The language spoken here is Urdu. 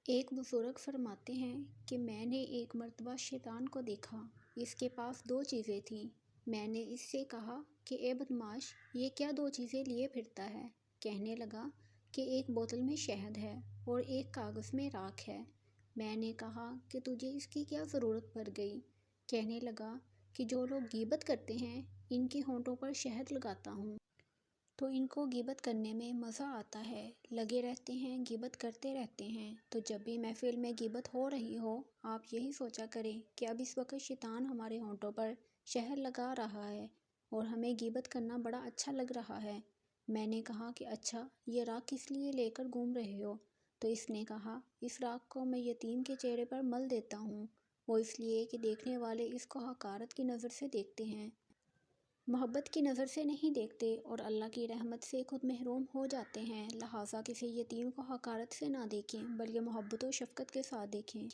ایک بزرگ فرماتے ہیں کہ میں نے ایک مرتبہ شیطان کو دیکھا۔ اس کے پاس دو چیزیں تھیں۔ میں نے اس سے کہا کہ اے بدماش، یہ کیا دو چیزیں لیے پھرتا ہے؟ کہنے لگا کہ ایک بوتل میں شہد ہے اور ایک کاغذ میں راکھ ہے۔ میں نے کہا کہ تجھے اس کی کیا ضرورت پڑ گئی؟ کہنے لگا کہ جو لوگ غیبت کرتے ہیں ان کے ہونٹوں پر شہد لگاتا ہوں تو ان کو غیبت کرنے میں مزہ آتا ہے، لگے رہتے ہیں، غیبت کرتے رہتے ہیں۔ تو جب بھی محفل میں غیبت ہو رہی ہو، آپ یہی سوچا کریں کہ اب اس وقت شیطان ہمارے ہونٹوں پر شہد لگا رہا ہے اور ہمیں غیبت کرنا بڑا اچھا لگ رہا ہے۔ میں نے کہا کہ اچھا، یہ راکھ کس لیے لے کر گھوم رہے ہو؟ تو اس نے کہا، اس راکھ کو میں یتیم کے چہرے پر مل دیتا ہوں، وہ اس لیے کہ دیکھنے والے اس کو حقارت کی نظر سے دیکھتے ہیں، محبت کی نظر سے نہیں دیکھتے اور اللہ کی رحمت سے خود محروم ہو جاتے ہیں۔ لہٰذا کسی یتیم کو حقارت سے نہ دیکھیں بلکہ محبت و شفقت کے ساتھ دیکھیں۔